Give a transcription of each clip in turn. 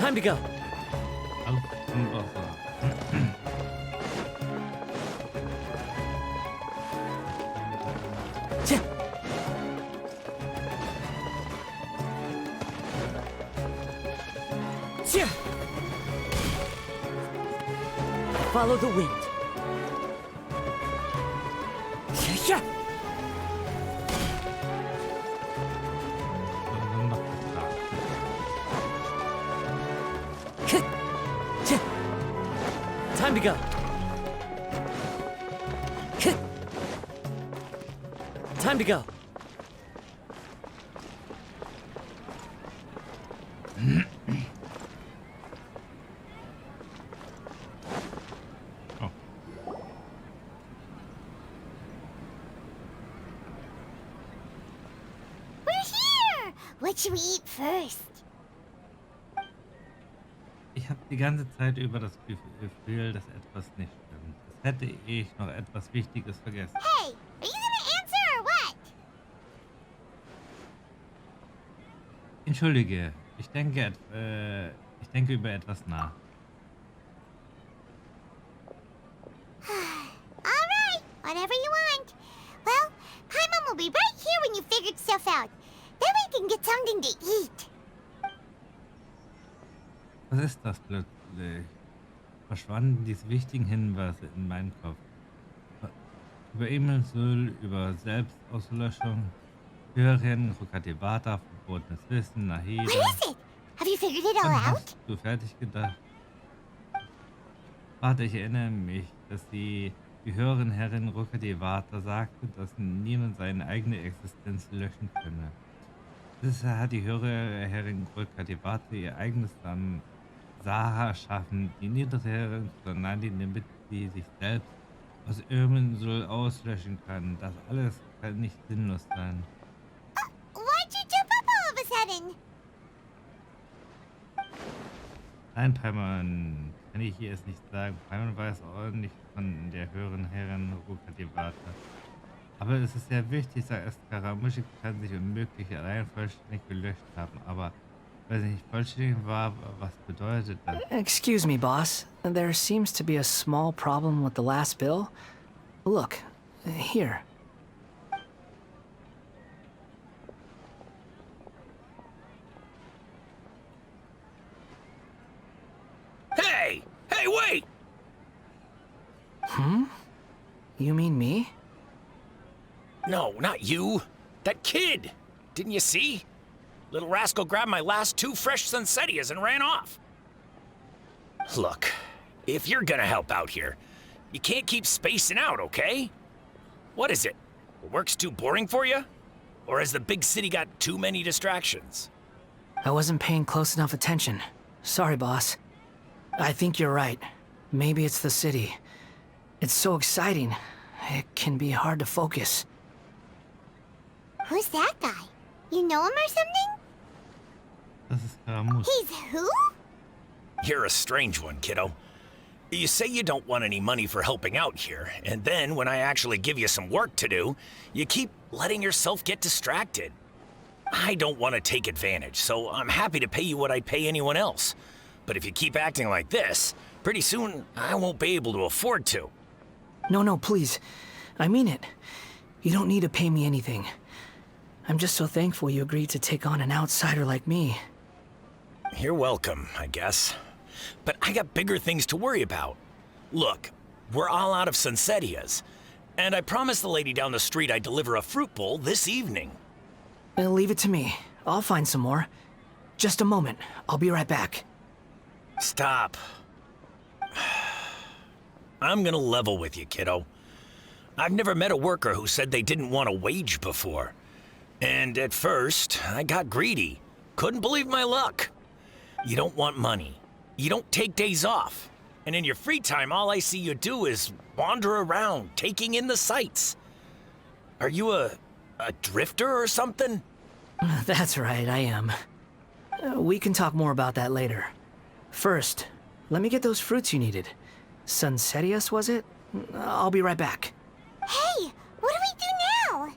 Time to go. Auf zum Wasser. Tja. Tja. Follow the wind. Tja. Dann noch das Rad. Tja. Time to go. Time to go. Oh. We're here! What should we eat first? Ich habe die ganze Zeit über das Gefühl, dass etwas nicht stimmt. Als hätte ich noch etwas Wichtiges vergessen. Hey, are you gonna answer or what? Entschuldige, ich denke über etwas nach. Alright, whatever you want. Well, Paimon will be right here when you figured stuff out. Then we can get something to eat. Was ist das plötzlich? Verschwanden diese wichtigen Hinweise in meinen Kopf. Über Himmel, über Selbstauslöschung, Hören, Rukatevata, verbotenes Wissen, Nahida. What is it? Have you figured it all Wann out? hast du fertig gedacht? Warte, ich erinnere mich, dass die höheren Herrin Rukatevata sagte, dass niemand seine eigene Existenz löschen könne. Deshalb hat die höhere Herrin Rukatevata ihr eigenes Saha erschaffen, die niedere Herrin Tsunade, damit sie sich selbst aus Irmensul auslöschen kann. Das alles kann nicht sinnlos sein. Why'd you jump up all of a sudden? Nein, Paimon, kann ich hier es nicht sagen. Paimon weiß auch nicht von der höheren Herrin Rukatevata. Aber es ist sehr wichtig, da Skaramuschik kann sich unmöglich allein vollständig gelöscht haben. Aber weil sie nicht vollständig war, was bedeutet das? Excuse me, boss. There seems to be a small problem with the last bill. Look, here. Hey! Hey, wait! You mean me? No, not you. That kid! Didn't you see? Little rascal grabbed my last 2 fresh Sunsettias and ran off. Look, if you're gonna help out here, you can't keep spacing out, okay? What is it? Work's too boring for you? Or has the big city got too many distractions? I wasn't paying close enough attention. Sorry, boss. I think you're right. Maybe it's the city. It's so exciting. It can be hard to focus. Who's that guy? You know him or something? Das ist Skaramusch. He's who? You're a strange one, kiddo. You say you don't want any money for helping out here, and then when I actually give you some work to do, you keep letting yourself get distracted. I don't want to take advantage, so I'm happy to pay you what I'd pay anyone else. But if you keep acting like this, pretty soon I won't be able to afford to. No, please. I mean it. You don't need to pay me anything. I'm just so thankful you agreed to take on an outsider like me. You're welcome, I guess. But I got bigger things to worry about. Look, we're all out of Sunsettias, and I promised the lady down the street I'd deliver a fruit bowl this evening. Leave it to me. I'll find some more. Just a moment. I'll be right back. Stop. I'm gonna level with you, kiddo. I've never met a worker who said they didn't want a wage before. And at first, I got greedy. Couldn't believe my luck. You don't want money. You don't take days off. And in your free time, all I see you do is wander around, taking in the sights. Are you a drifter or something? That's right, I am. We can talk more about that later. First, let me get those fruits you needed. Sunsettias, was it? I'll be right back. Hey, what do we do now?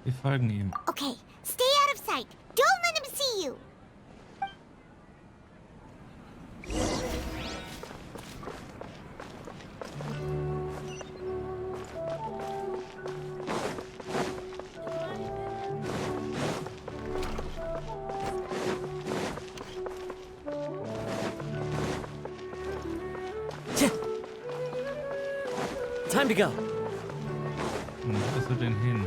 Wir folgen ihm. Okay, stay out of sight. Don't let him see you. Time to go. Wo ist er denn hin?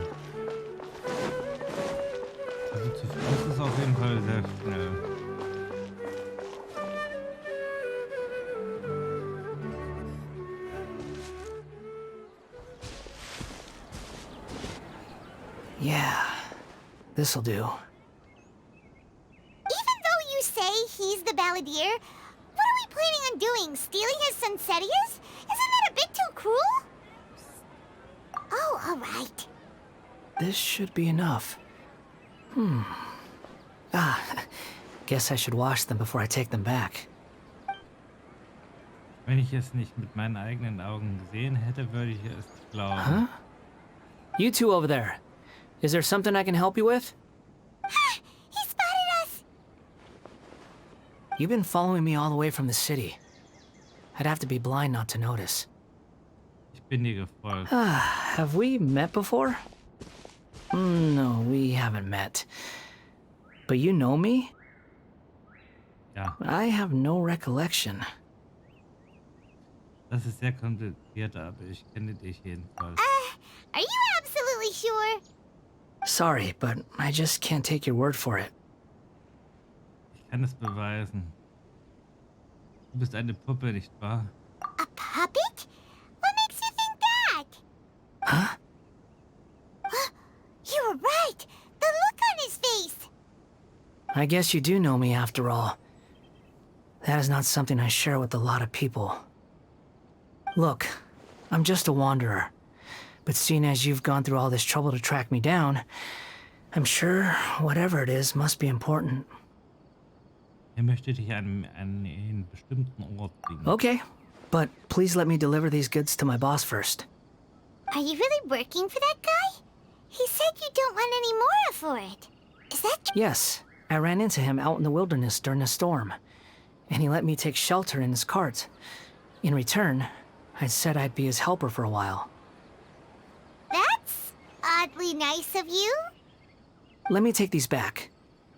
Also zu Fuß ist auf jeden Fall sehr schnell. Yeah, this'll do. Even though you say he's the balladeer, what are we planning on doing? Stealing his Sunsetias? Isn't that a bit too cruel? Oh, all right. This should be enough. Guess I should wash them before I take them back. Wenn ich es nicht mit meinen eigenen Augen gesehen hätte, würde ich es glauben. Huh? You two over there. Is there something I can help you with? He spotted us. You've been following me all the way from the city. I'd have to be blind not to notice. Ich bin dir gefolgt. Have we met before? No, we haven't met. But you know me? Ja, I have no recollection. das ist sehr kompliziert, aber ich kenne dich jedenfalls. Are you absolutely sure? Sorry, but I just can't take your word for it. Ich kann es beweisen. Du bist eine Puppe, nicht wahr? A puppet? What makes you think that? Huh? You were right. The look on his face. I guess you do know me after all. That is not something I share with a lot of people. Look, I'm just a wanderer. But seeing as you've gone through all this trouble to track me down, I'm sure whatever it is must be important. Er möchte dich an einen bestimmten Ort bringen. Okay, but please let me deliver these goods to my boss first. Are you really working for that guy? He said you don't want any more for it. Is that true? Yes, I ran into him out in the wilderness during a storm, and he let me take shelter in his cart. In return, I said I'd be his helper for a while. That's oddly nice of you. Let me take these back.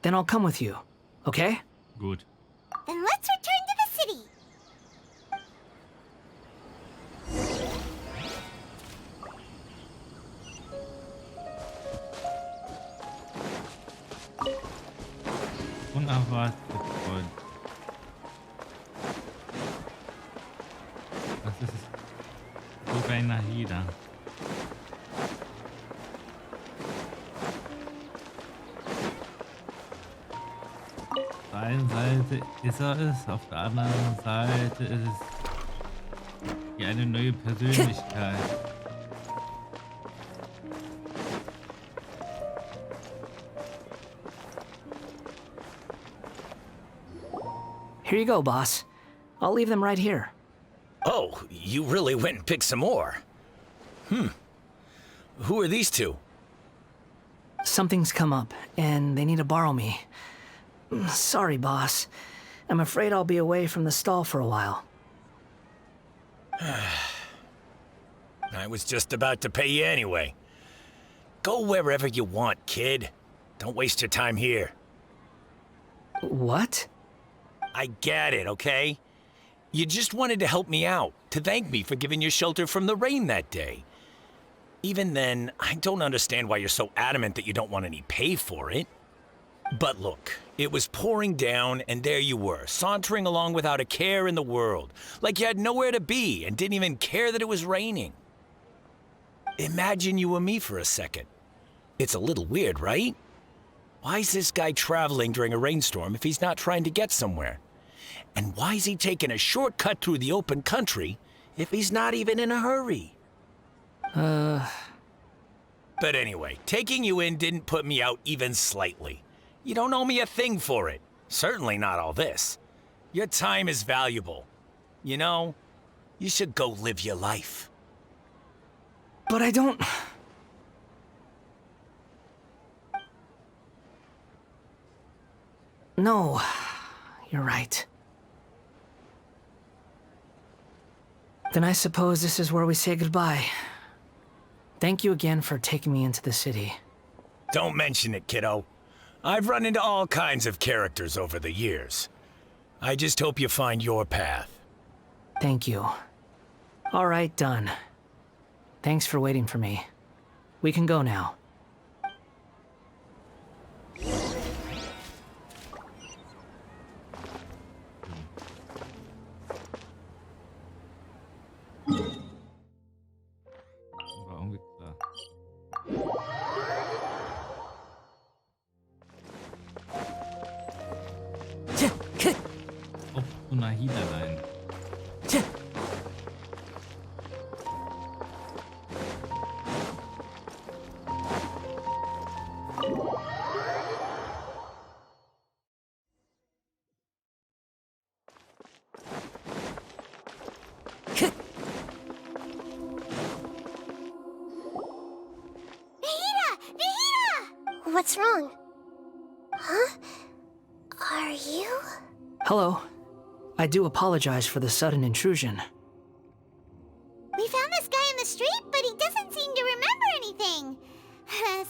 Then I'll come with you, okay? Gut. Then let's return to the city. Unerwartet, Freund. Das ist sogar ein Nahida. Auf der einen Seite ist er es, auf der anderen Seite ist es wie eine neue Persönlichkeit. Here you go, boss. I'll leave them right here. Oh, you really went and picked some more. Who are these two? Something's come up, and they need to borrow me. Sorry, boss. I'm afraid I'll be away from the stall for a while. I was just about to pay you anyway. Go wherever you want, kid. Don't waste your time here. What? I get it, okay? You just wanted to help me out, to thank me for giving you shelter from the rain that day. Even then, I don't understand why you're so adamant that you don't want any pay for it. But look, it was pouring down, and there you were, sauntering along without a care in the world, like you had nowhere to be and didn't even care that it was raining. Imagine you were me for a second. It's a little weird, right? Why is this guy traveling during a rainstorm if he's not trying to get somewhere? And why is he taking a shortcut through the open country if he's not even in a hurry? But anyway, taking you in didn't put me out even slightly. You don't owe me a thing for it. Certainly not all this. Your time is valuable. You know, you should go live your life. But I don't... No, you're right. Then I suppose this is where we say goodbye. Thank you again for taking me into the city. Don't mention it, kiddo. I've run into all kinds of characters over the years. I just hope you find your path. Thank you. All right, done. Thanks for waiting for me. We can go now. War irgendwie klar. Auf so einer Hinterlein. What's wrong? Huh? Are you? Hello. I do apologize for the sudden intrusion. We found this guy in the street, but he doesn't seem to remember anything.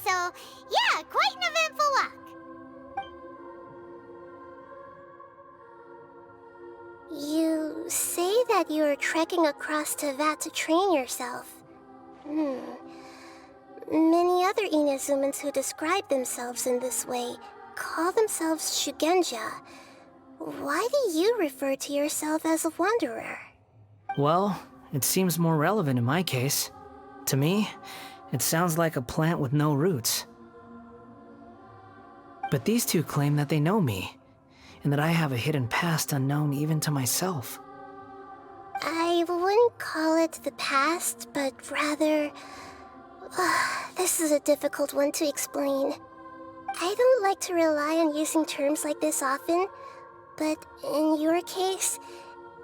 So, yeah, quite an eventful walk. You say that you are trekking across Teyvat to train yourself. Many other Inazumans who describe themselves in this way call themselves Shugenja. Why do you refer to yourself as a wanderer? Well, it seems more relevant in my case. To me, it sounds like a plant with no roots. But these two claim that they know me, and that I have a hidden past unknown even to myself. I wouldn't call it the past, but rather... this is a difficult one to explain. I don't like to rely on using terms like this often, but in your case,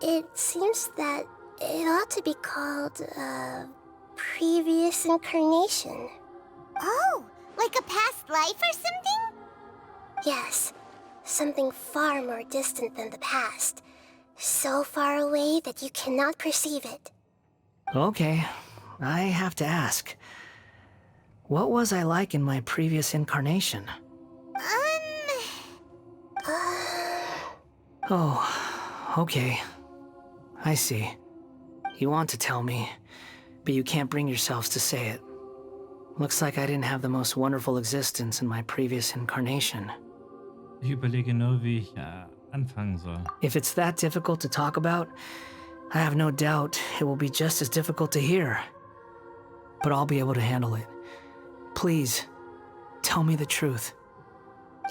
it seems that it ought to be called, previous incarnation. Oh, like a past life or something? Yes, something far more distant than the past. So far away that you cannot perceive it. Okay, I have to ask. What was I like in my previous incarnation? Oh, okay. I see. You want to tell me, but you can't bring yourselves to say it. Looks like I didn't have the most wonderful existence in my previous incarnation. Ich überlege nur, wie ich anfangen soll. If it's that difficult to talk about, I have no doubt it will be just as difficult to hear. But I'll be able to handle it. Please, tell me the truth.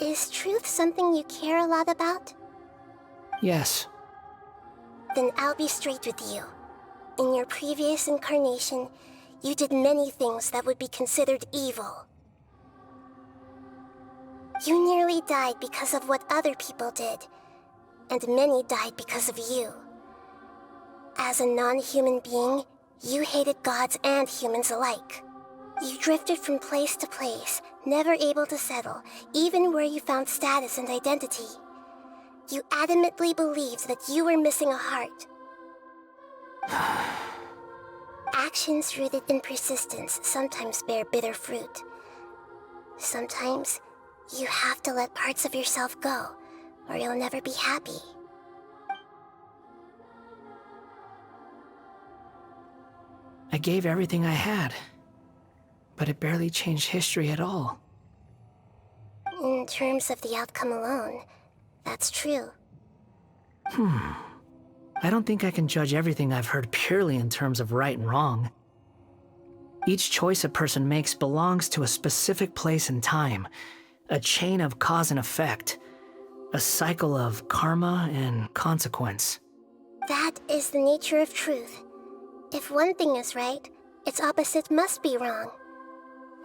Is truth something you care a lot about? Yes. Then I'll be straight with you. In your previous incarnation, you did many things that would be considered evil. You nearly died because of what other people did, and many died because of you. As a non-human being, you hated gods and humans alike. You drifted from place to place, never able to settle, even where you found status and identity. You adamantly believed that you were missing a heart. Actions rooted in persistence sometimes bear bitter fruit. Sometimes, you have to let parts of yourself go, or you'll never be happy. I gave everything I had, but it barely changed history at all. In terms of the outcome alone, that's true. I don't think I can judge everything I've heard purely in terms of right and wrong. Each choice a person makes belongs to a specific place and time, a chain of cause and effect, a cycle of karma and consequence. That is the nature of truth. If one thing is right, its opposite must be wrong.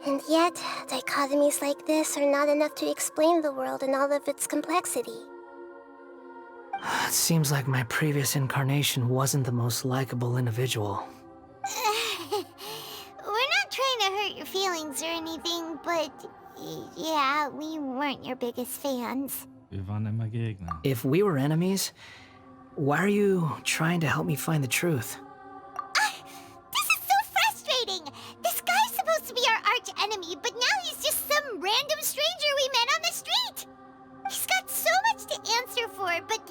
And yet, dichotomies like this are not enough to explain the world in all of its complexity. It seems like my previous incarnation wasn't the most likable individual. We're not trying to hurt your feelings or anything, but yeah, we weren't your biggest fans. Wir waren immer Gegner. If we were enemies, why are you trying to help me find the truth? This is so frustrating! This guy's supposed to be our arch enemy, but now he's just some random stranger we met on the street! He's got so much to answer for, but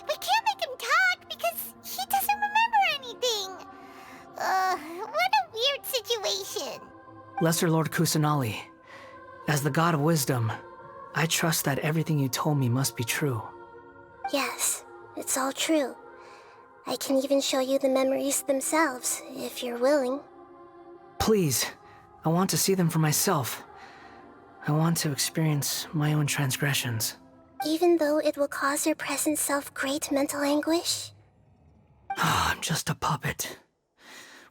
we can't make him talk because he doesn't remember anything. What a weird situation. Lesser Lord Kusanali, as the god of wisdom, I trust that everything you told me must be true. Yes, it's all true. I can even show you the memories themselves, if you're willing. Please, I want to see them for myself. I want to experience my own transgressions. Even though it will cause your present self great mental anguish? I'm just a puppet,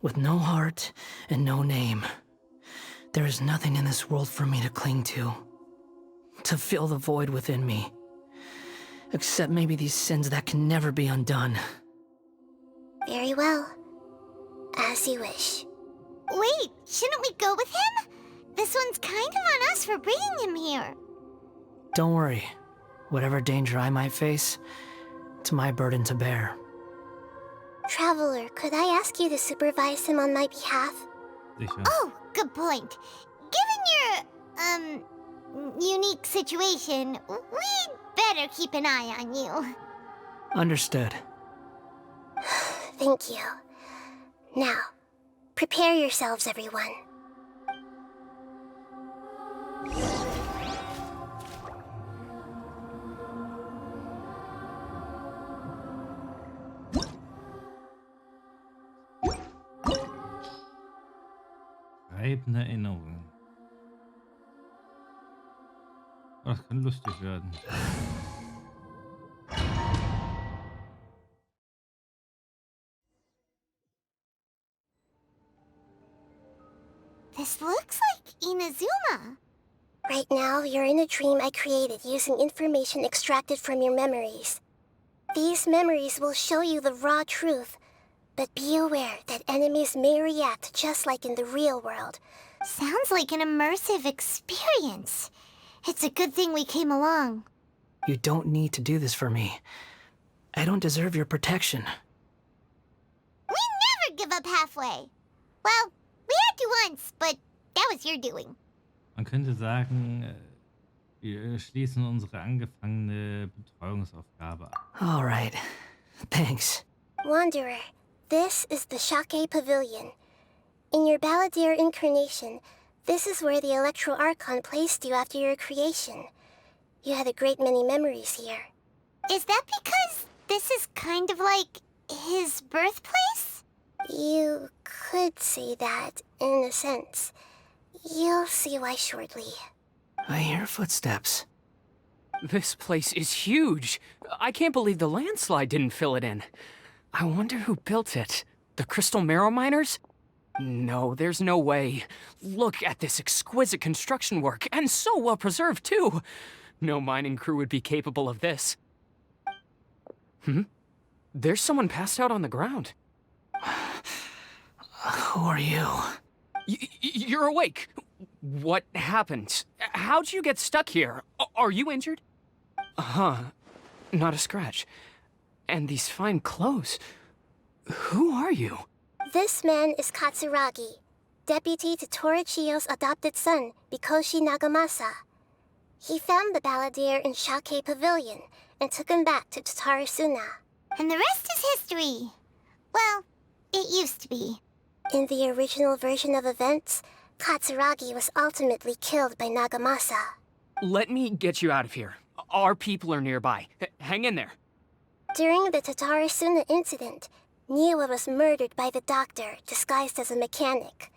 with no heart and no name. There is nothing in this world for me to cling to fill the void within me. Except maybe these sins that can never be undone. Very well. As you wish. Wait, shouldn't we go with him? This one's kind of on us for bringing him here. Don't worry. Whatever danger I might face, it's my burden to bear. Traveler, could I ask you to supervise him on my behalf? Sicher. Oh, good point. Given your, unique situation, we'd better keep an eye on you. Understood. Thank you. Now, prepare yourselves, everyone. Bleibende Erinnerungen. Oh, das kann lustig werden. This looks like Inazuma. Right now, you're in a dream I created using information extracted from your memories. These memories will show you the raw truth, but be aware that enemies may react just like in the real world. Sounds like an immersive experience. It's a good thing we came along. You don't need to do this for me. I don't deserve your protection. We never give up halfway. Well, we had to once, but that was your doing. Man könnte sagen, wir schließen unsere angefangene Betreuungsaufgabe ab. All right. Thanks. Wanderer, this is the Shake Pavilion. In your Balladeer incarnation, this is where the Electro Archon placed you after your creation. You had a great many memories here. Is that because this is kind of like his birthplace? You could say that, in a sense. You'll see why shortly. I hear footsteps. This place is huge. I can't believe the landslide didn't fill it in. I wonder who built it. The Crystal Marrow Miners? No, there's no way. Look at this exquisite construction work, and so well preserved, too. No mining crew would be capable of this. There's someone passed out on the ground. Who are you? You're awake. What happened? How'd you get stuck here? Are you injured? Not a scratch. And these fine clothes. Who are you? This man is Katsuragi, deputy to Torichiyo's adopted son, Mikoshi Nagamasa. He found the Balladeer in Shake Pavilion and took him back to Tatarasuna. And the rest is history. Well, it used to be. In the original version of events, Katsuragi was ultimately killed by Nagamasa. Let me get you out of here. Our people are nearby. Hang in there. During the Tatarasuna incident, Niwa was murdered by the doctor disguised as a mechanic.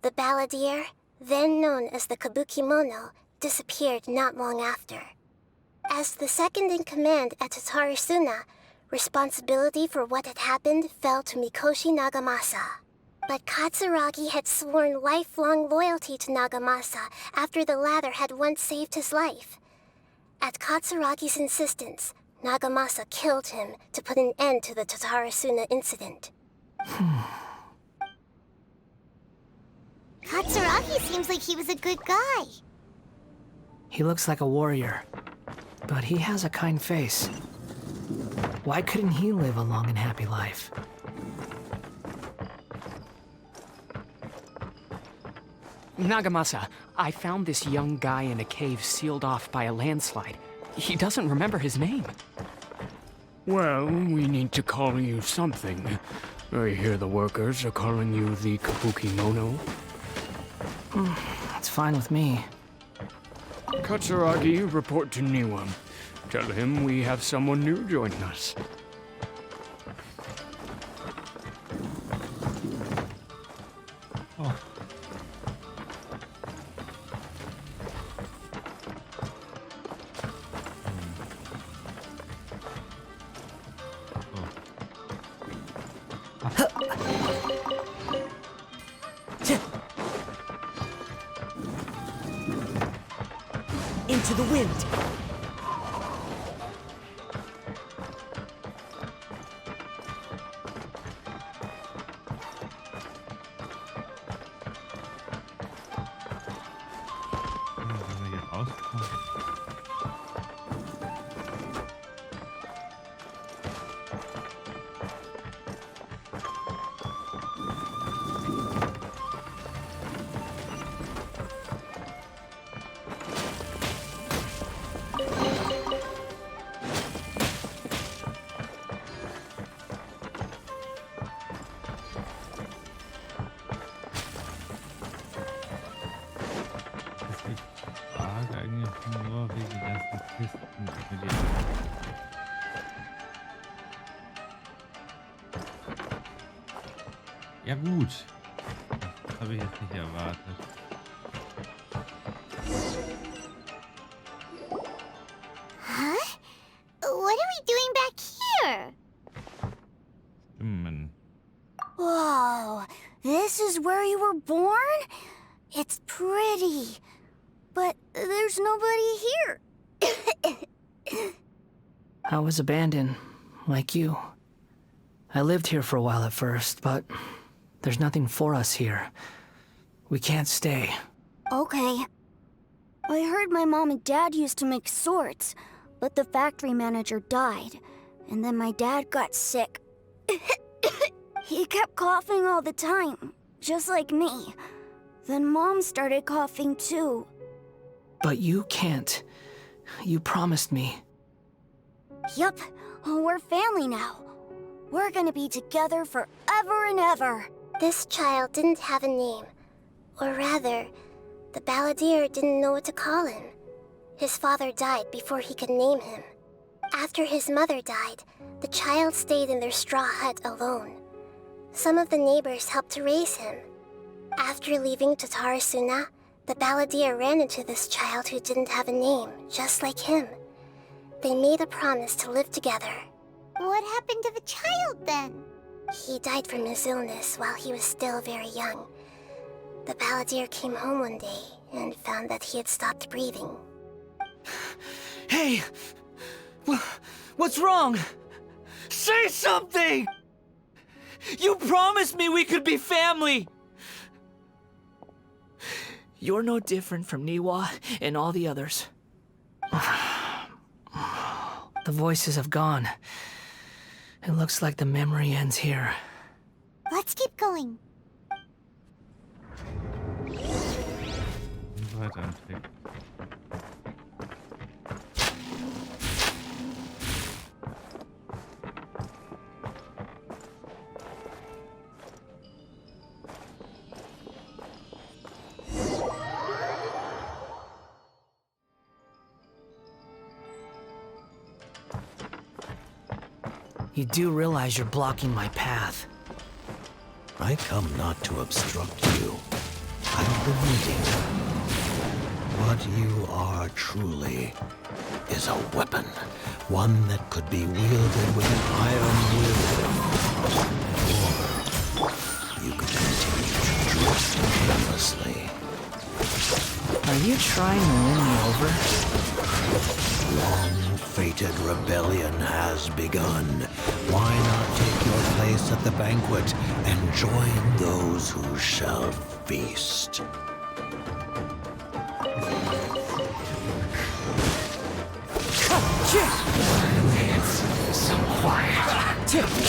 The Balladeer, then known as the Kabukimono, disappeared not long after. As the second in command at Tatarasuna, responsibility for what had happened fell to Mikoshi Nagamasa. But Katsuragi had sworn lifelong loyalty to Nagamasa after the latter had once saved his life. At Katsuragi's insistence, Nagamasa killed him to put an end to the Tatarasuna incident. Katsuragi seems like he was a good guy. He looks like a warrior, but he has a kind face. Why couldn't he live a long and happy life? Nagamasa, I found this young guy in a cave sealed off by a landslide. He doesn't remember his name. Well, we need to call you something. I hear the workers are calling you the Kabukimono. It's fine with me. Katsuragi, report to Niwa. Tell him we have someone new joining us. Oh. Into the wind. Wenn wir hier rauskommen. Frage eigentlich nur wegen die ganzen Kisten. Ja gut. Das habe ich jetzt nicht erwartet. Huh? What are we doing back here? Stimmen. Whoa, this is where you were born? It's pretty, but there's nobody here. I was abandoned, like you. I lived here for a while at first, but there's nothing for us here. We can't stay. Okay. I heard my mom and dad used to make swords, but the factory manager died, and then my dad got sick. He kept coughing all the time, just like me. Then Mom started coughing too. But you can't. You promised me. Yup, we're family now. We're gonna be together forever and ever. This child didn't have a name. Or rather, the balladeer didn't know what to call him. His father died before he could name him. After his mother died, the child stayed in their straw hut alone. Some of the neighbors helped to raise him. After leaving Tatarasuna, the balladeer ran into this child who didn't have a name, just like him. They made a promise to live together. What happened to the child then? He died from his illness while he was still very young. The balladeer came home one day and found that he had stopped breathing. Hey! What's wrong? Say something! You promised me we could be family! You're no different from Niwa and all the others. The voices have gone. It looks like the memory ends here. Let's keep going. Weiter am Trick. You do realize you're blocking my path. I come not to obstruct you. I've been waiting. What you are truly is a weapon. One that could be wielded with an iron will. Or you could continue to drift carelessly. Are you trying to win me over? Long-fated rebellion has begun. Why not take your place at the banquet and join those who shall feast?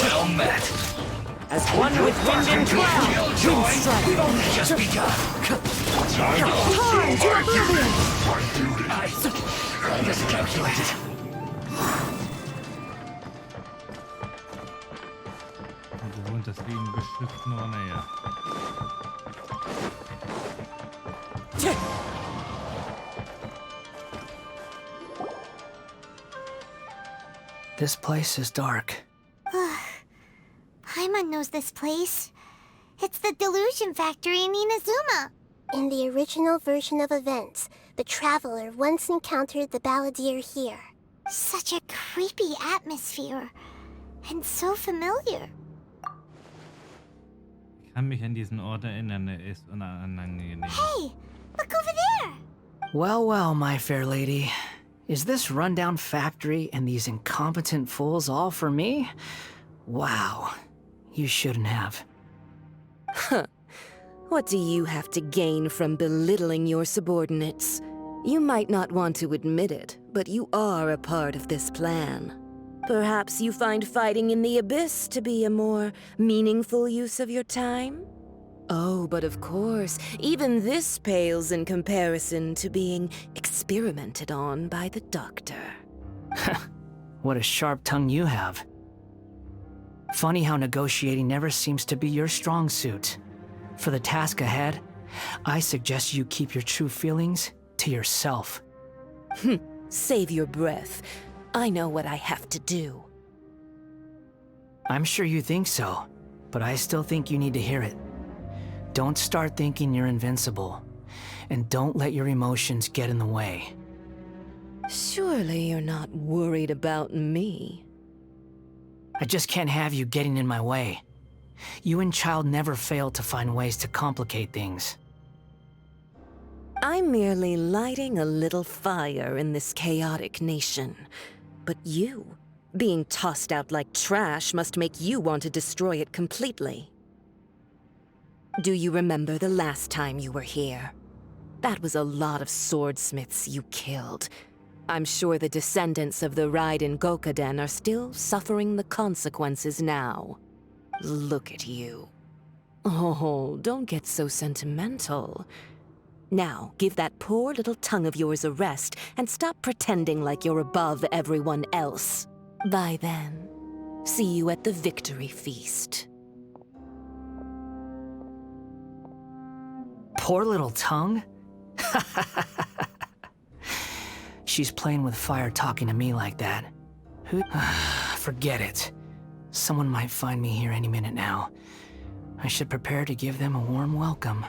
Well met. As one with wind and cloud. We've only just begun. I miscalculated. Gewohnt, dass wir ihn beschützen, aber naja. This place is dark. Paimon knows this place. It's the delusion factory in Inazuma. In the original version of events, the traveler once encountered the balladeer here. Such a creepy atmosphere. And so familiar. Ich kann mich an diesen Ort erinnern, er ist unangenehm. Hey, look over there. Well, well, my fair lady. Is this rundown factory and these incompetent fools all for me? Wow. You shouldn't have. Huh. What do you have to gain from belittling your subordinates? You might not want to admit it, but you are a part of this plan. Perhaps you find fighting in the abyss to be a more meaningful use of your time? Oh, but of course, even this pales in comparison to being experimented on by the doctor. What a sharp tongue you have. Funny how negotiating never seems to be your strong suit. For the task ahead, I suggest you keep your true feelings to yourself. Save your breath. I know what I have to do. I'm sure you think so, but I still think you need to hear it. Don't start thinking you're invincible, and don't let your emotions get in the way. Surely you're not worried about me. I just can't have you getting in my way. You and Child never fail to find ways to complicate things. I'm merely lighting a little fire in this chaotic nation. But you, being tossed out like trash, must make you want to destroy it completely. Do you remember the last time you were here? That was a lot of swordsmiths you killed. I'm sure the descendants of the Raiden Gokaden are still suffering the consequences now. Look at you. Oh, don't get so sentimental. Now, give that poor little tongue of yours a rest and stop pretending like you're above everyone else. Bye then. See you at the victory feast. Poor little tongue? She's playing with fire talking to me like that. Who? Forget it. Someone might find me here any minute now. I should prepare to give them a warm welcome.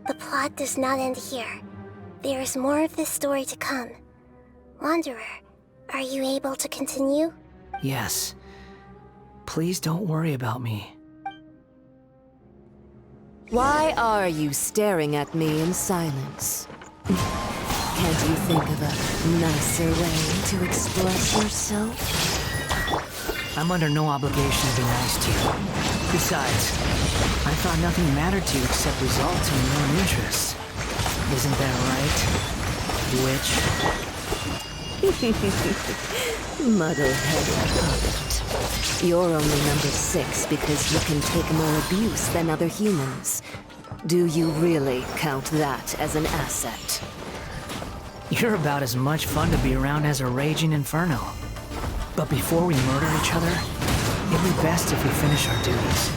The plot does not end here. There is more of this story to come. Wanderer, are you able to continue? Yes. Please don't worry about me. Why are you staring at me in silence? Can't you think of a nicer way to express yourself? I'm under no obligation to be nice to you. Besides, I thought nothing mattered to you except results and your own interests. Isn't that right, witch? Muddle-headed puppet. You're only number 6 because you can take more abuse than other humans. Do you really count that as an asset? You're about as much fun to be around as a raging inferno. But before we murder each other, it'd be best if we finish our duties.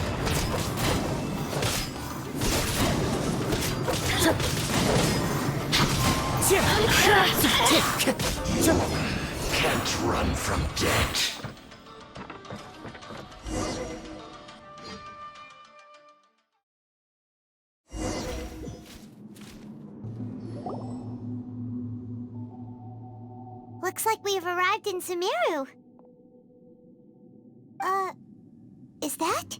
Can't run from death. Looks like we've arrived in Sumeru. Is that?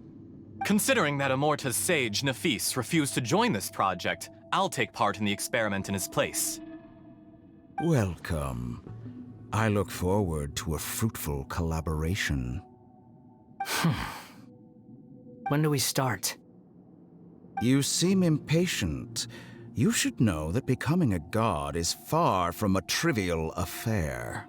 Considering that Amorta's sage, Nafis, refused to join this project, I'll take part in the experiment in his place. Welcome. I look forward to a fruitful collaboration. When do we start? You seem impatient. You should know that becoming a god is far from a trivial affair.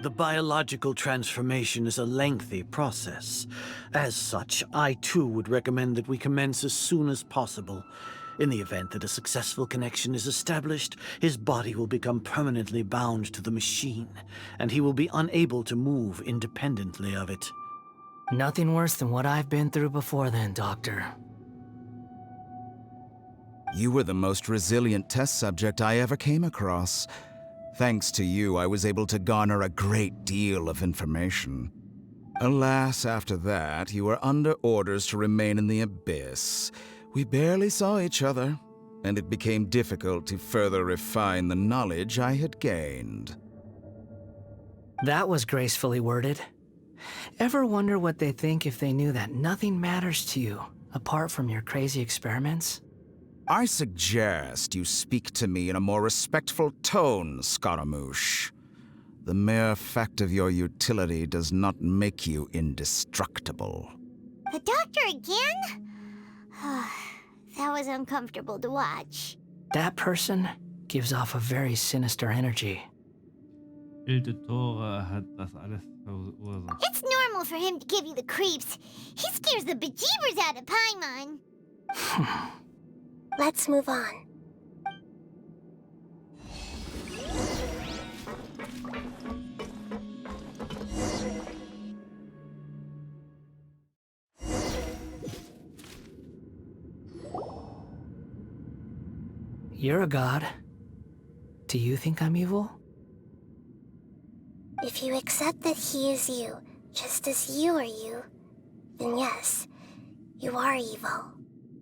The biological transformation is a lengthy process. As such, I too would recommend that we commence as soon as possible. In the event that a successful connection is established, his body will become permanently bound to the machine, and he will be unable to move independently of it. Nothing worse than what I've been through before then, Doctor. You were the most resilient test subject I ever came across. Thanks to you, I was able to garner a great deal of information. Alas, after that, you were under orders to remain in the abyss. We barely saw each other, and it became difficult to further refine the knowledge I had gained. That was gracefully worded. Ever wonder what they think if they knew that nothing matters to you apart from your crazy experiments? I suggest you speak to me in a more respectful tone, Scaramouche. The mere fact of your utility does not make you indestructible. The doctor again? That was uncomfortable to watch. That person gives off a very sinister energy. Wilde Tore hat das alles verursacht. It's normal for him to give you the creeps. He scares the bejeebers out of Paimon. Let's move on. You're a god. Do you think I'm evil? If you accept that he is you, just as you are you, then yes, you are evil.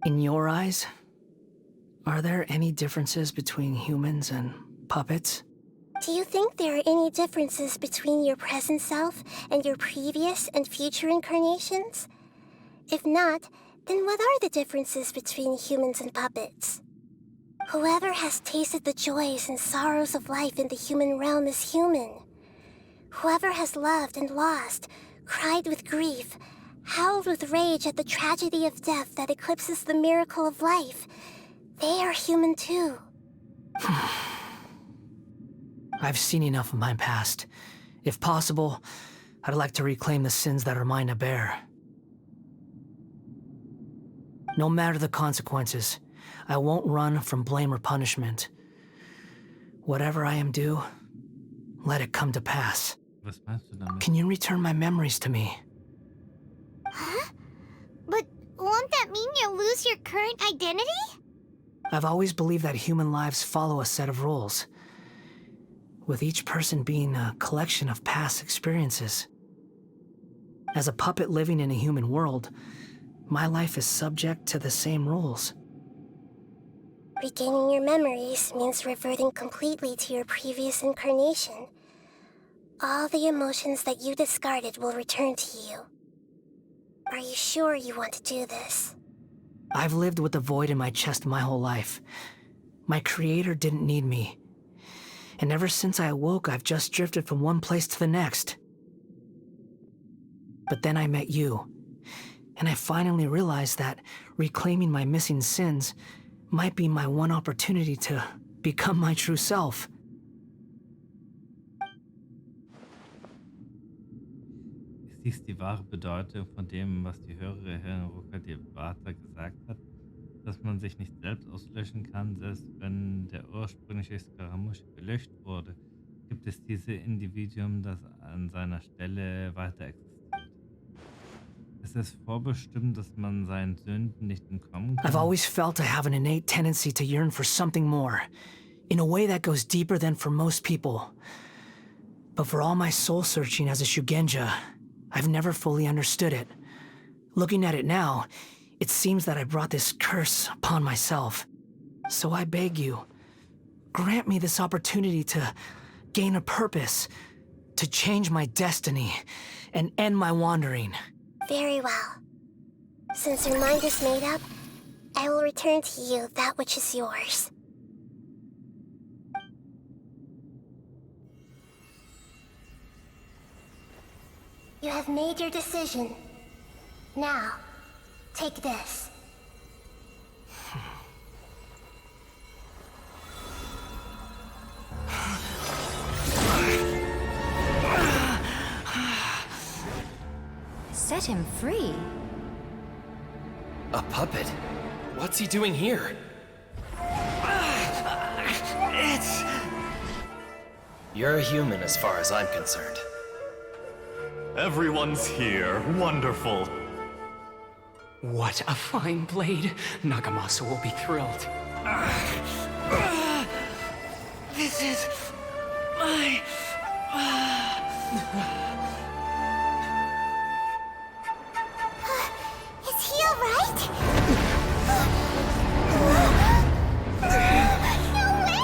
In your eyes, are there any differences between humans and puppets? Do you think there are any differences between your present self and your previous and future incarnations? If not, then what are the differences between humans and puppets? Whoever has tasted the joys and sorrows of life in the human realm is human. Whoever has loved and lost, cried with grief, howled with rage at the tragedy of death that eclipses the miracle of life, they are human too. I've seen enough of my past. If possible, I'd like to reclaim the sins that are mine to bear. No matter the consequences, I won't run from blame or punishment. Whatever I am due, let it come to pass. Was meinst du damit? Can you return my memories to me? Huh? But won't that mean you'll lose your current identity? I've always believed that human lives follow a set of rules, with each person being a collection of past experiences. As a puppet living in a human world, my life is subject to the same rules. Regaining your memories means reverting completely to your previous incarnation. All the emotions that you discarded will return to you. Are you sure you want to do this? I've lived with the void in my chest my whole life. My creator didn't need me. And ever since I awoke, I've just drifted from one place to the next. But then I met you, and I finally realized that reclaiming my missing sins might be my one opportunity to become my true self. Ist dies die wahre Bedeutung von dem, was die Hörerin Ruka Devata gesagt hat? Dass man sich nicht selbst auslöschen kann, selbst wenn der ursprüngliche Scaramouche gelöscht wurde? Gibt es dieses Individuum, das an seiner Stelle weiter existiert? Ist es vorbestimmt, dass man seinen Sünden nicht entkommen kann? I've always felt I have an innate tendency to yearn for something more, in a way that goes deeper than for most people. But for all my soul searching as a Shugenja, I've never fully understood it. Looking at it now, it seems that I brought this curse upon myself. So I beg you, grant me this opportunity to gain a purpose, to change my destiny, and end my wandering. Very well. Since your mind is made up, I will return to you that which is yours. You have made your decision. Now, take this. Set him free. A puppet? What's he doing here? You're a human as far as I'm concerned. Everyone's here. Wonderful. What a fine blade. Nagamasu will be thrilled. This is my... Is he alright? No way!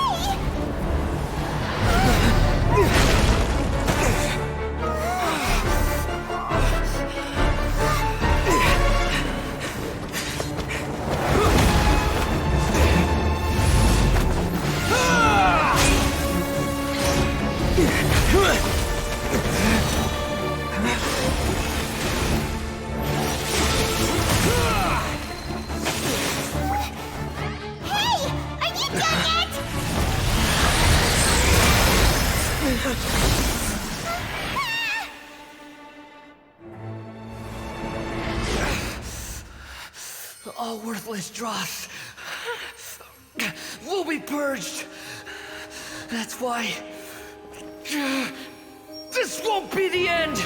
All worthless dross will be purged. That's why this won't be the end.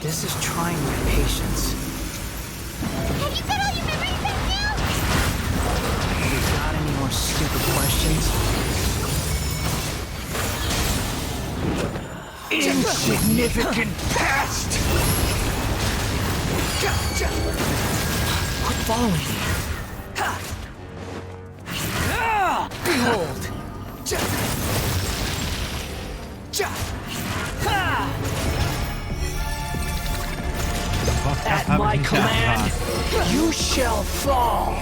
This is trying my patience. Have you got all your memories back now? You got any more stupid questions? Insignificant past! Quit following me. Behold! At my command, you shall fall!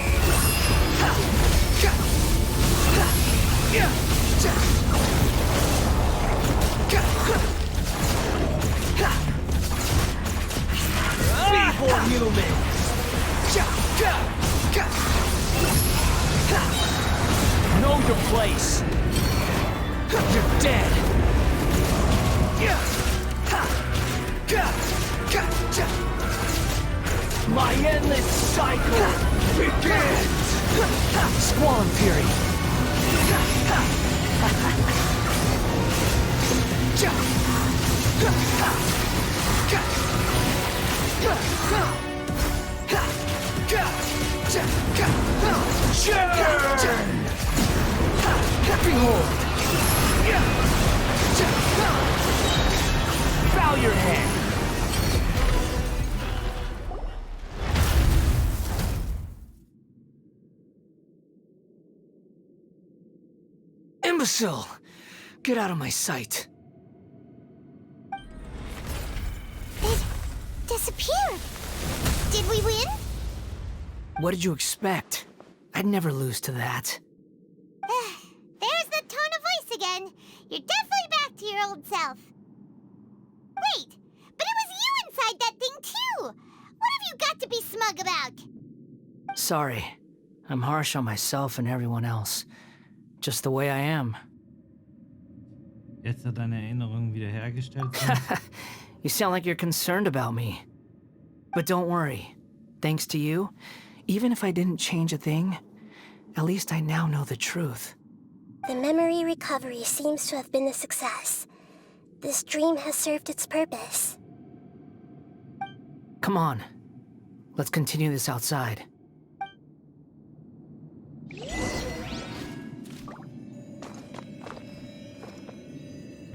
Feeble human! Know your place! You're dead! My endless cycle begins! Squall and Fury! Churn! Behold! Bow your head! Imbecile! Get out of my sight. It disappeared. Did we win? What did you expect? I'd never lose to that. There's the tone of voice again. You're definitely back to your old self. Wait, but it was you inside that thing too! What have you got to be smug about? Sorry. I'm harsh on myself and everyone else. Just the way I am. Jetzt hat deine Erinnerungen wiederhergestellt sind. You sound like you're concerned about me. But don't worry. Thanks to you, even if I didn't change a thing, at least I now know the truth. The memory recovery seems to have been a success. This dream has served its purpose. Come on. Let's continue this outside.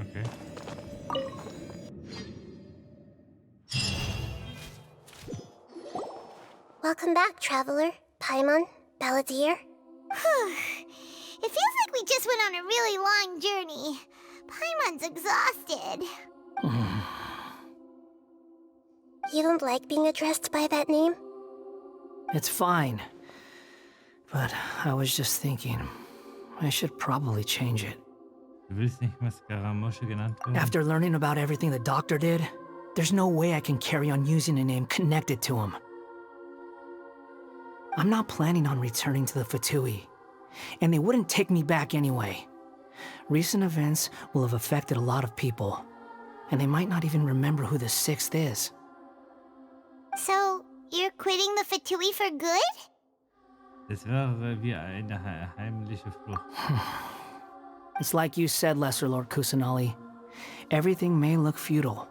Okay. Welcome back, traveler. Paimon, Balladeer. It feels like we just went on a really long journey. Paimon's exhausted. You don't like being addressed by that name? It's fine. But I was just thinking, I should probably change it. Du willst nicht mehr Scaramouche genannt werden? After learning about everything the doctor did, there's no way I can carry on using a name connected to him. I'm not planning on returning to the Fatui, and they wouldn't take me back anyway. Recent events will have affected a lot of people, and they might not even remember who the sixth is. So, you're quitting the Fatui for good? Es wäre wie eine heimliche Flucht. It's like you said, Lesser Lord Kusanali. Everything may look futile,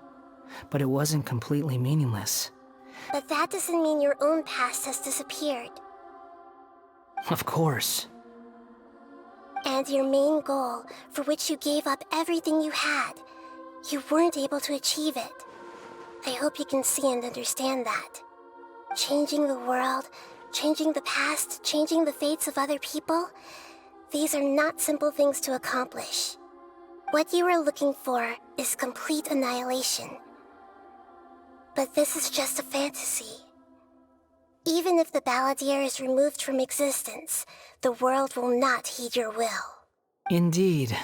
but it wasn't completely meaningless. But that doesn't mean your own past has disappeared. Of course. And your main goal, for which you gave up everything you had, you weren't able to achieve it. I hope you can see and understand that. Changing the world, changing the past, changing the fates of other people, these are not simple things to accomplish. What you are looking for is complete annihilation. But this is just a fantasy. Even if the Balladeer is removed from existence, the world will not heed your will. Indeed.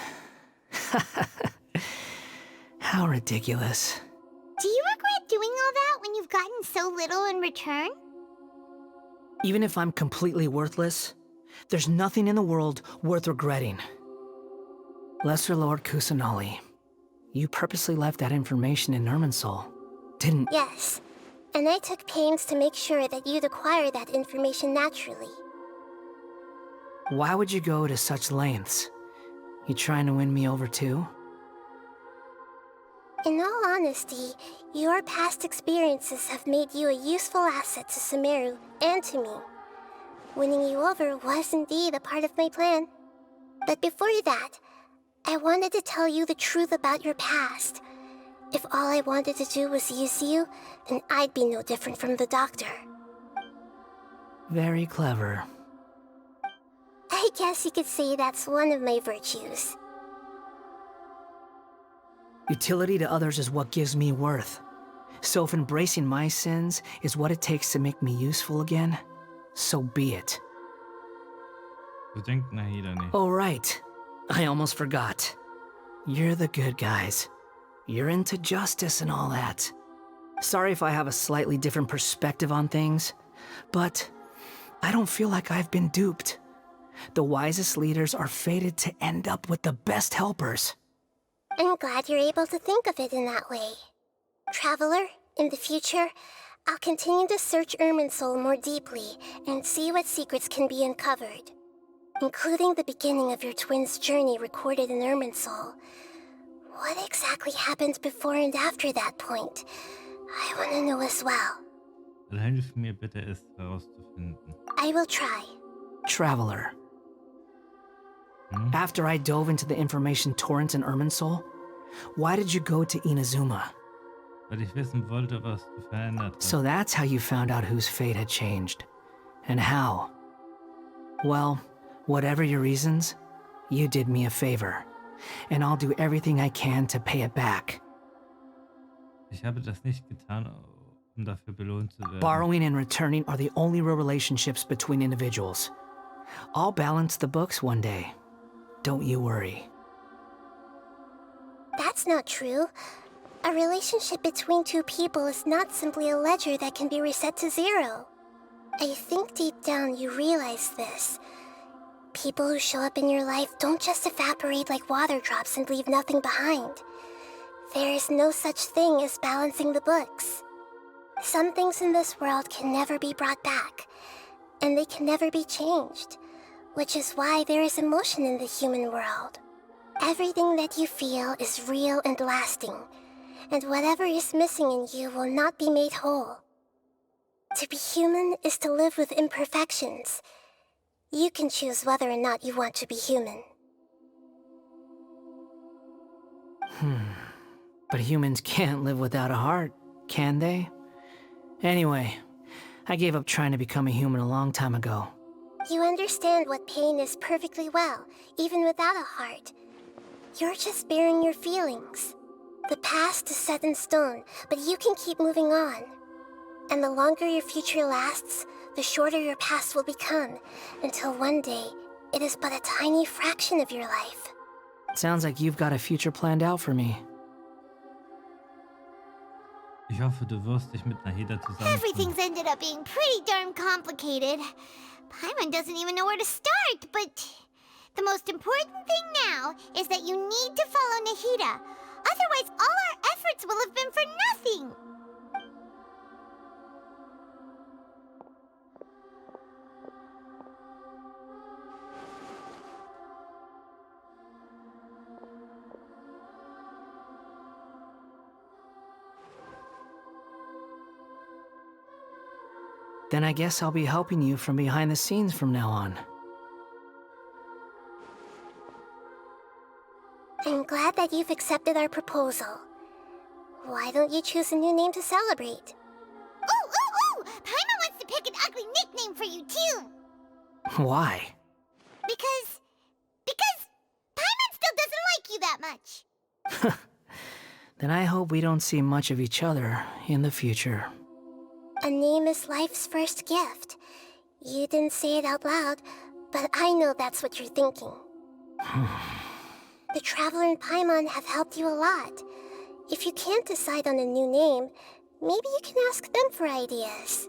How ridiculous. Do you regret doing all that when you've gotten so little in return? Even if I'm completely worthless, there's nothing in the world worth regretting. Lesser Lord Kusanali, you purposely left that information in Irminsul, didn't— Yes, and I took pains to make sure that you'd acquire that information naturally. Why would you go to such lengths? You trying to win me over too? In all honesty, your past experiences have made you a useful asset to Sumeru and to me. Winning you over was indeed a part of my plan. But before that, I wanted to tell you the truth about your past. If all I wanted to do was use you, then I'd be no different from the doctor. Very clever. I guess you could say that's one of my virtues. Utility to others is what gives me worth. So if embracing my sins is what it takes to make me useful again, so be it. So denkt Nahida nicht. Oh right, I almost forgot. You're the good guys. You're into justice and all that. Sorry if I have a slightly different perspective on things, but I don't feel like I've been duped. The wisest leaders are fated to end up with the best helpers. I'm glad you're able to think of it in that way. Traveler, in the future, I'll continue to search Irminsul more deeply and see what secrets can be uncovered, including the beginning of your twins' journey recorded in Irminsul. What exactly happened before and after that point? I want to know as well. Hilf mir bitte, es herauszufinden. I will try. Traveler. After I dove into the information torrent in Irminsul, why did you go to Inazuma? Weil ich wissen wollte, was du verändert hast. So that's how you found out whose fate had changed. And how. Well, whatever your reasons, you did me a favor. And I'll do everything I can to pay it back. Ich habe das nicht getan, dafür belohnt zu werden. Borrowing and returning are the only real relationships between individuals. I'll balance the books one day. Don't you worry. That's not true. A relationship between two people is not simply a ledger that can be reset to zero. I think deep down you realize this. People who show up in your life don't just evaporate like water drops and leave nothing behind. There is no such thing as balancing the books. Some things in this world can never be brought back, and they can never be changed, which is why there is emotion in the human world. Everything that you feel is real and lasting, and whatever is missing in you will not be made whole. To be human is to live with imperfections. You can choose whether or not you want to be human. But humans can't live without a heart, can they? Anyway, I gave up trying to become a human a long time ago. You understand what pain is perfectly well, even without a heart. You're just bearing your feelings. The past is set in stone, but you can keep moving on. And the longer your future lasts, the shorter your past will become, until one day, it is but a tiny fraction of your life. Sounds like you've got a future planned out for me. Ich hoffe, du wirst dich mit Nahida zusammentun. Everything's ended up being pretty darn complicated. Paimon doesn't even know where to start, but the most important thing now is that you need to follow Nahida. Otherwise, all our efforts will have been for nothing. Then I guess I'll be helping you from behind the scenes from now on. I'm glad that you've accepted our proposal. Why don't you choose a new name to celebrate? Ooh! Paimon wants to pick an ugly nickname for you, too. Why? Because Paimon still doesn't like you that much. Then I hope we don't see much of each other in the future. A name is life's first gift. You didn't say it out loud, but I know that's what you're thinking. The Traveler and Paimon have helped you a lot. If you can't decide on a new name, maybe you can ask them for ideas.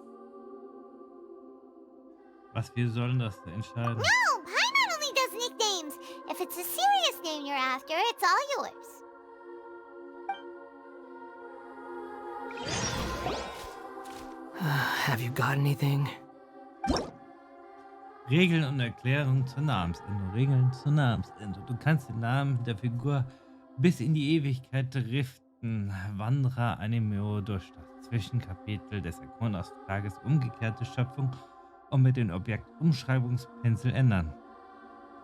Was wir sollen das entscheiden? No, Paimon only does nicknames. If it's a serious name you're after, it's all yours. Have you got anything? Regeln und Erklärungen zur Namensänderung. Regeln zur Namensänderung. Du kannst den Namen der Figur bis in die Ewigkeit driften. Wandere Anime durch das Zwischenkapitel des Ikonauftrages umgekehrte Schöpfung und mit dem Objekt Umschreibungspinsel ändern.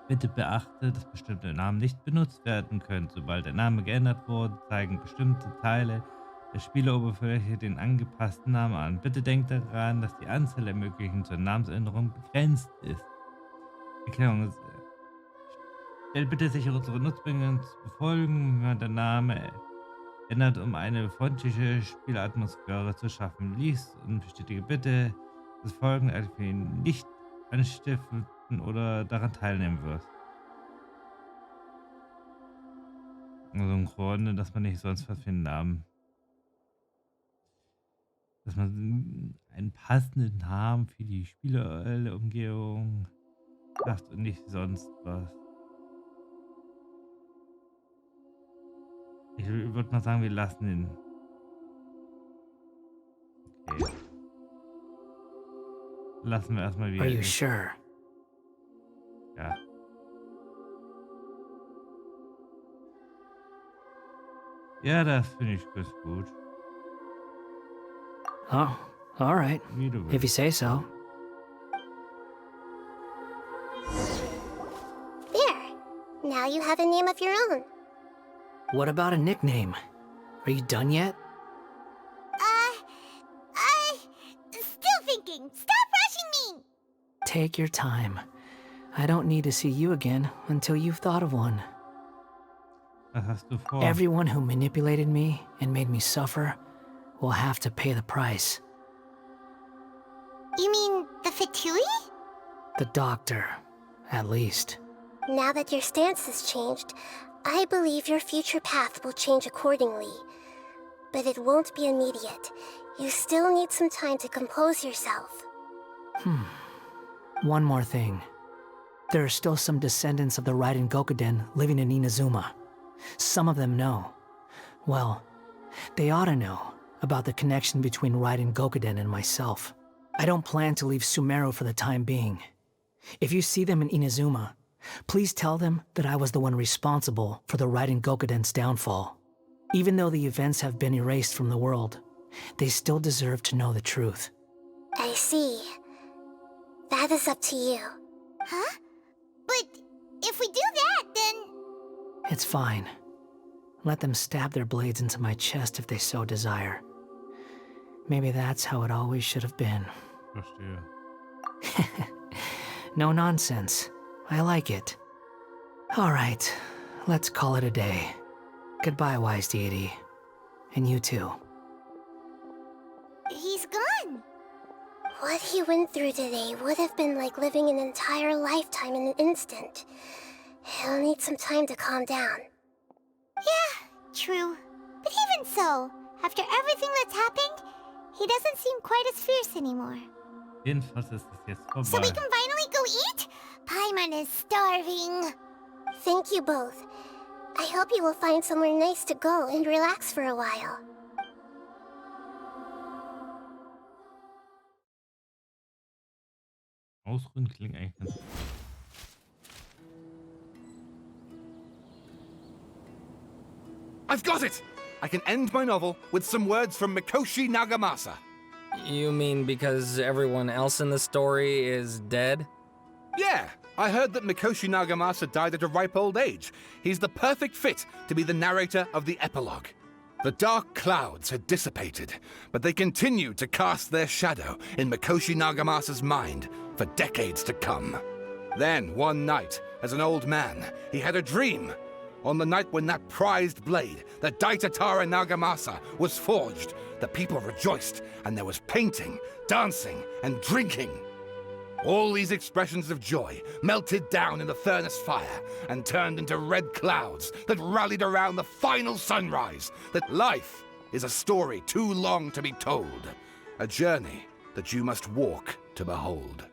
Bitte beachte, dass bestimmte Namen nicht benutzt werden können. Sobald der Name geändert wurde, zeigen bestimmte Teile der Spieleroberfläche den angepassten Namen an. Bitte denkt daran, dass die Anzahl der möglichen zur Namensänderung begrenzt ist. Erklärung: Stellt bitte sicher, unsere Nutzbedingungen zu befolgen, wenn man den Namen ändert, um eine freundliche Spielatmosphäre zu schaffen. Lies und bestätige bitte das Folgende, als wir ihn nicht anstiften oder daran teilnehmen wirst. Also im Grunde, dass man nicht sonst was für einen Namen, dass man einen passenden Namen für die spielerelle Umgebung schafft und nicht sonst was. Ich würde mal sagen, wir lassen ihn. Okay. Lassen wir erstmal wieder. Are you sure? Ja. Ja, das finde ich ganz gut. Oh, all right. If you say so. There. Now you have a name of your own. What about a nickname? Are you done yet? Still thinking. Stop rushing me! Take your time. I don't need to see you again until you've thought of one. Was hast du vor? Everyone who manipulated me and made me suffer will have to pay the price. You mean the Fatui? The doctor, at least. Now that your stance has changed, I believe your future path will change accordingly. But it won't be immediate. You still need some time to compose yourself. One more thing. There are still some descendants of the Raiden Gokuden living in Inazuma. Some of them know. Well, they ought to know about the connection between Raiden Gokuden and myself. I don't plan to leave Sumeru for the time being. If you see them in Inazuma, please tell them that I was the one responsible for the Raiden Gokuden's downfall. Even though the events have been erased from the world, they still deserve to know the truth. I see. That is up to you. Huh? But if we do that, then... It's fine. Let them stab their blades into my chest if they so desire. Maybe that's how it always should have been. Verstehe. No nonsense. I like it. All right, let's call it a day. Goodbye, wise deity. And you too. He's gone. What he went through today would have been like living an entire lifetime in an instant. He'll need some time to calm down. Yeah, true. But even so, after everything that's happened, he doesn't seem quite as fierce anymore. Jedenfalls ist es jetzt vorbei. So we can finally go eat? Paimon is starving. Thank you both. I hope you will find somewhere nice to go and relax for a while. Ausruhen klingt eigentlich ganz gut. I've got it! I can end my novel with some words from Mikoshi Nagamasa. You mean because everyone else in the story is dead? Yeah, I heard that Mikoshi Nagamasa died at a ripe old age. He's the perfect fit to be the narrator of the epilogue. The dark clouds had dissipated, but they continued to cast their shadow in Mikoshi Nagamasa's mind for decades to come. Then, one night, as an old man, he had a dream. On the night when that prized blade, the Daitatara Nagamasa, was forged, the people rejoiced, and there was painting, dancing, and drinking. All these expressions of joy melted down in the furnace fire and turned into red clouds that rallied around the final sunrise, that life is a story too long to be told, a journey that you must walk to behold.